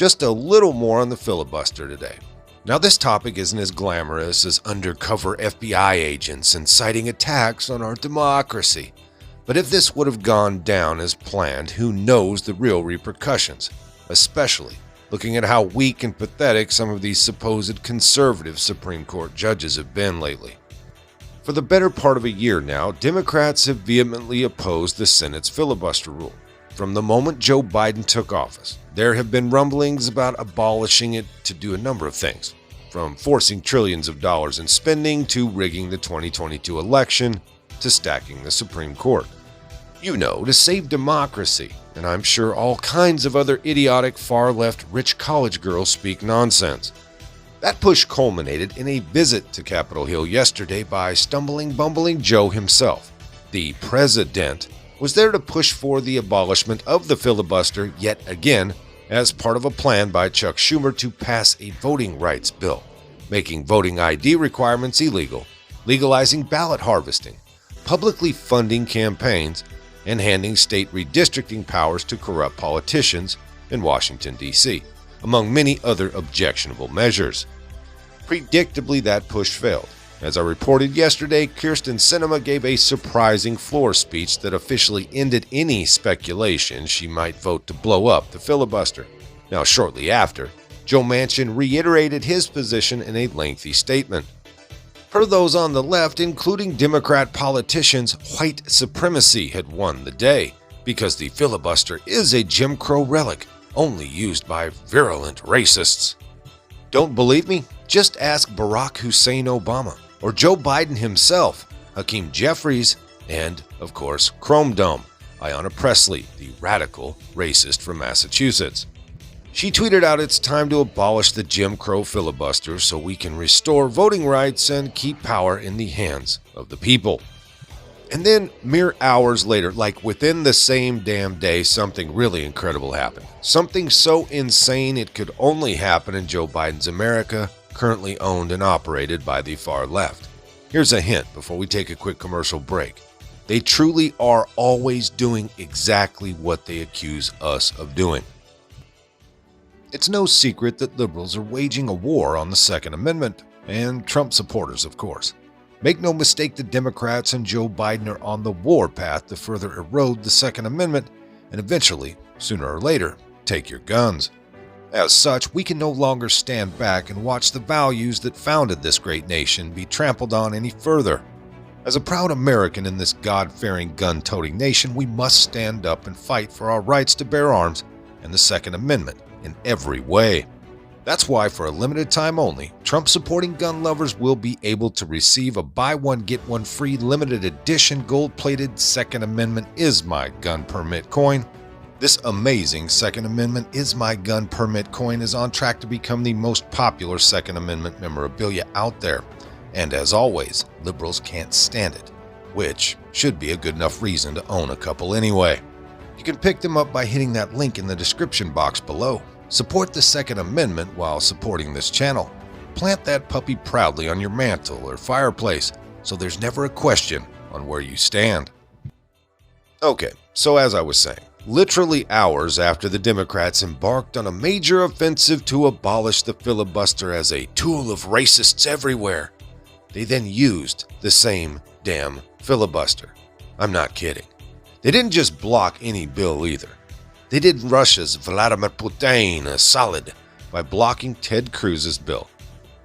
Just a little more on the filibuster today. Now, this topic isn't as glamorous as undercover FBI agents inciting attacks on our democracy. But if this would have gone down as planned, who knows the real repercussions, especially looking at how weak and pathetic some of these supposed conservative Supreme Court judges have been lately. For the better part of a year now, Democrats have vehemently opposed the Senate's filibuster rule. From the moment Joe Biden took office, there have been rumblings about abolishing it to do a number of things, from forcing trillions of dollars in spending to rigging the 2022 election to stacking the Supreme Court. You know, to save democracy, and I'm sure all kinds of other idiotic far-left rich college girls speak nonsense. That push culminated in a visit to Capitol Hill yesterday by stumbling, bumbling Joe himself. The president was there to push for the abolishment of the filibuster yet again as part of a plan by Chuck Schumer to pass a voting rights bill, making voting ID requirements illegal, legalizing ballot harvesting, publicly funding campaigns, and handing state redistricting powers to corrupt politicians in Washington, D.C., among many other objectionable measures. Predictably, that push failed. As I reported yesterday, Kyrsten Sinema gave a surprising floor speech that officially ended any speculation she might vote to blow up the filibuster. Now, shortly after, Joe Manchin reiterated his position in a lengthy statement. Per those on the left, including Democrat politicians, white supremacy had won the day because the filibuster is a Jim Crow relic only used by virulent racists. Don't believe me? Just ask Barack Hussein Obama or Joe Biden himself, Hakeem Jeffries, and, of course, Chrome Dome, Ayanna Pressley, the radical racist from Massachusetts. She tweeted out it's time to abolish the Jim Crow filibuster so we can restore voting rights and keep power in the hands of the people. And then, mere hours later, like within the same damn day, something really incredible happened. Something so insane it could only happen in Joe Biden's America, currently owned and operated by the far left. Here's a hint before we take a quick commercial break. They truly are always doing exactly what they accuse us of doing. It's no secret that liberals are waging a war on the Second Amendment, and Trump supporters, of course. Make no mistake, the Democrats and Joe Biden are on the war path to further erode the Second Amendment and eventually, sooner or later, take your guns. As such, we can no longer stand back and watch the values that founded this great nation be trampled on any further. As a proud American in this God-fearing, gun-toting nation, we must stand up and fight for our rights to bear arms and the Second Amendment in every way. That's why, for a limited time only, Trump-supporting gun lovers will be able to receive a buy one, get one free limited edition gold-plated Second Amendment Is My Gun Permit coin. This amazing Second Amendment Is My Gun Permit coin is on track to become the most popular Second Amendment memorabilia out there. And as always, liberals can't stand it, which should be a good enough reason to own a couple anyway. You can pick them up by hitting that link in the description box below. Support the Second Amendment while supporting this channel. Plant that puppy proudly on your mantle or fireplace so there's never a question on where you stand. Okay, so as I was saying, literally hours after the Democrats embarked on a major offensive to abolish the filibuster as a tool of racists everywhere, they then used the same damn filibuster. I'm not kidding. They didn't just block any bill either. They did Russia's Vladimir Putin a solid by blocking Ted Cruz's bill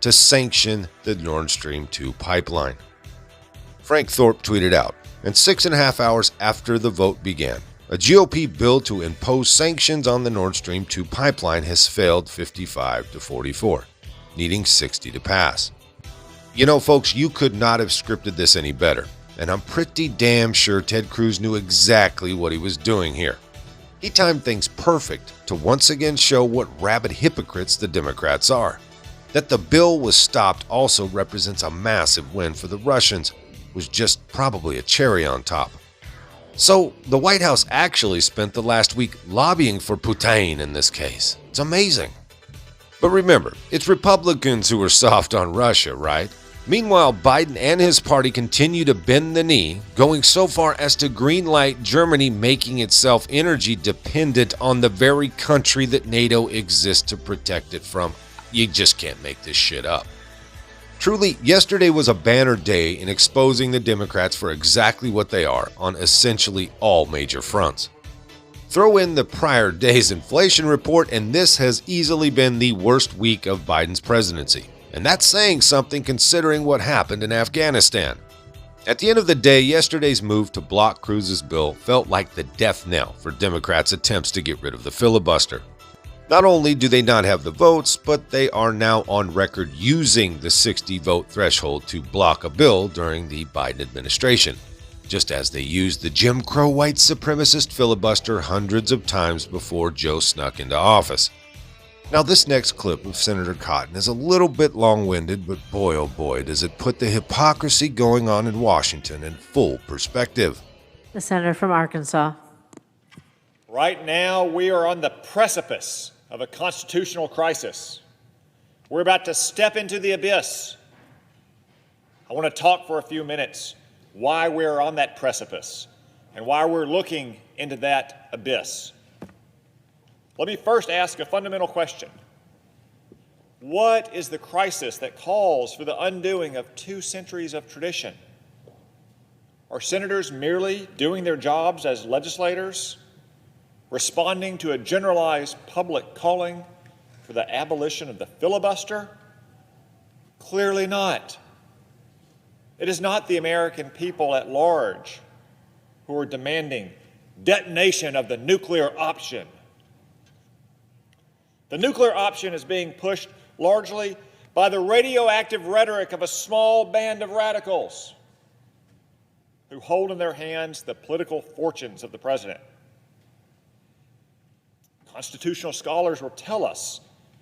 to sanction the Nord Stream 2 pipeline. Frank Thorpe tweeted out, and 6.5 hours after the vote began, a GOP bill to impose sanctions on the Nord Stream 2 pipeline has failed 55-44, needing 60 to pass. You know, folks, you could not have scripted this any better, and I'm pretty damn sure Ted Cruz knew exactly what he was doing here. He timed things perfect to once again show what rabid hypocrites the Democrats are. That the bill was stopped also represents a massive win for the Russians, was just probably a cherry on top. So, the White House actually spent the last week lobbying for Putin in this case. It's amazing. But remember, it's Republicans who are soft on Russia, right? Meanwhile, Biden and his party continue to bend the knee, going so far as to greenlight Germany making itself energy dependent on the very country that NATO exists to protect it from. You just can't make this shit up. Truly, yesterday was a banner day in exposing the Democrats for exactly what they are on essentially all major fronts. Throw in the prior day's inflation report, and this has easily been the worst week of Biden's presidency. And that's saying something considering what happened in Afghanistan. At the end of the day, yesterday's move to block Cruz's bill felt like the death knell for Democrats' attempts to get rid of the filibuster. Not only do they not have the votes, but they are now on record using the 60-vote threshold to block a bill during the Biden administration, just as they used the Jim Crow white supremacist filibuster hundreds of times before Joe snuck into office. Now, this next clip of Senator Cotton is a little bit long-winded, but boy oh boy does it put the hypocrisy going on in Washington in full perspective. The senator from Arkansas. Right now, we are on the precipice of a constitutional crisis. We're about to step into the abyss. I want to talk for a few minutes why we're on that precipice and why we're looking into that abyss. Let me first ask a fundamental question. What is the crisis that calls for the undoing of 2 centuries of tradition? Are senators merely doing their jobs as legislators, responding to a generalized public calling for the abolition of the filibuster? Clearly not. It is not the American people at large who are demanding detonation of the nuclear option. The nuclear option is being pushed largely by the radioactive rhetoric of a small band of radicals who hold in their hands the political fortunes of the president. Constitutional scholars will tell us.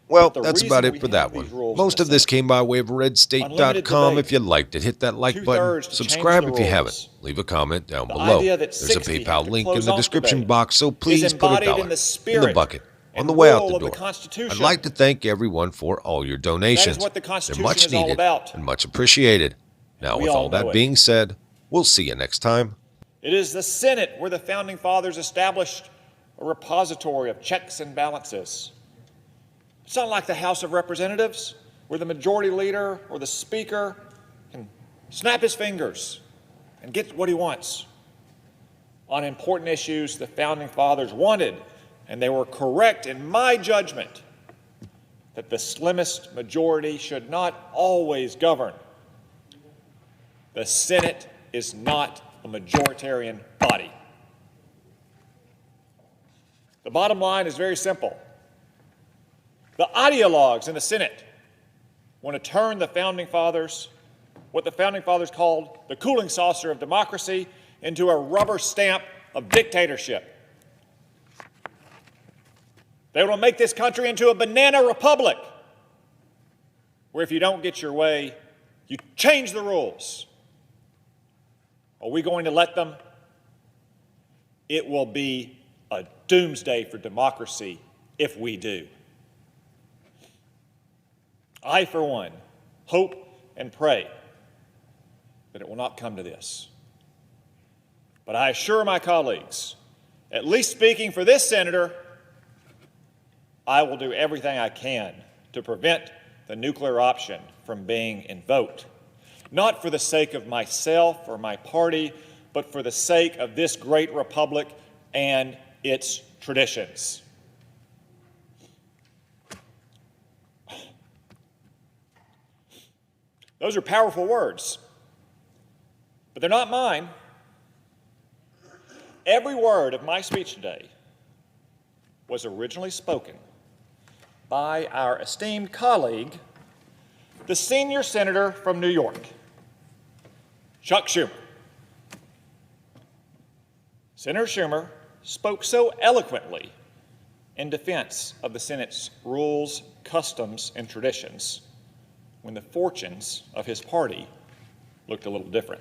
Well, that's about it for that one. Most of this came by way of redstate.com. If you liked it, hit that like button. Subscribe if you haven't. Leave a comment down below. There's a PayPal link in the description box, so please put $1 in the bucket on the way out the door. I'd like to thank everyone for all your donations. They're much needed and much appreciated. Now, with all that being said, we'll see you next time. It is the Senate where the Founding Fathers established a repository of checks and balances. It's not like the House of Representatives, where the majority leader or the speaker can snap his fingers and get what he wants. On important issues the Founding Fathers wanted, and they were correct in my judgment, that the slimmest majority should not always govern. The Senate is not a majoritarian body. The bottom line is very simple. The ideologues in the Senate want to turn the Founding Fathers, what the Founding Fathers called the cooling saucer of democracy, into a rubber stamp of dictatorship. They want to make this country into a banana republic, where if you don't get your way, you change the rules. Are we going to let them? It will be a doomsday for democracy if we do. I, for one, hope and pray that it will not come to this. But I assure my colleagues, at least speaking for this senator, I will do everything I can to prevent the nuclear option from being invoked, not for the sake of myself or my party, but for the sake of this great republic and its traditions. Those are powerful words, but they're not mine. Every word of my speech today was originally spoken by our esteemed colleague, the senior senator from New York, Chuck Schumer. Senator Schumer spoke so eloquently in defense of the Senate's rules, customs, and traditions when the fortunes of his party looked a little different.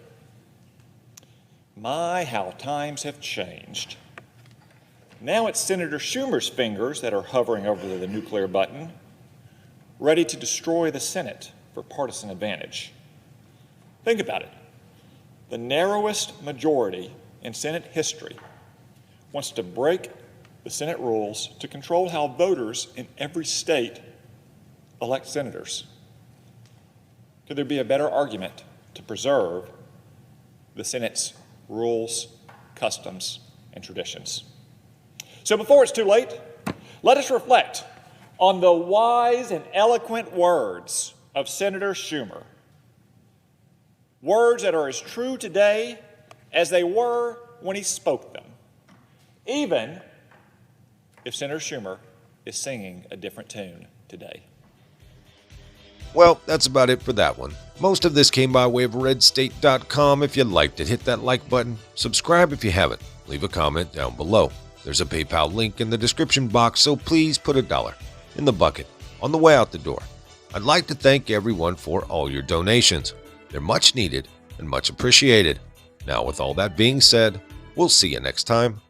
My, how times have changed. Now it's Senator Schumer's fingers that are hovering over the nuclear button, ready to destroy the Senate for partisan advantage. Think about it. The narrowest majority in Senate history wants to break the Senate rules to control how voters in every state elect senators. Could there be a better argument to preserve the Senate's rules, customs, and traditions? So before it's too late, let us reflect on the wise and eloquent words of Senator Schumer. Words that are as true today as they were when he spoke them, even if Senator Schumer is singing a different tune today. Well, that's about it for that one. Most of this came by way of redstate.com. If you liked it, hit that like button. Subscribe if you haven't. Leave a comment down below. There's a PayPal link in the description box, so please put $1 in the bucket on the way out the door. I'd like to thank everyone for all your donations. They're much needed and much appreciated. Now, with all that being said, we'll see you next time.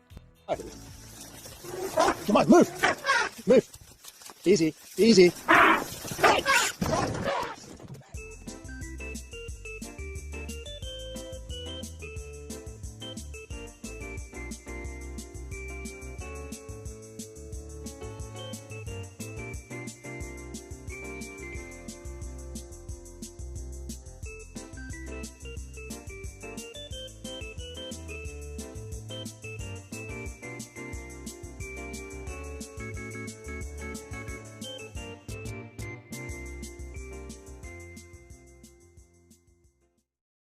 Come on, move. Move. Easy, easy.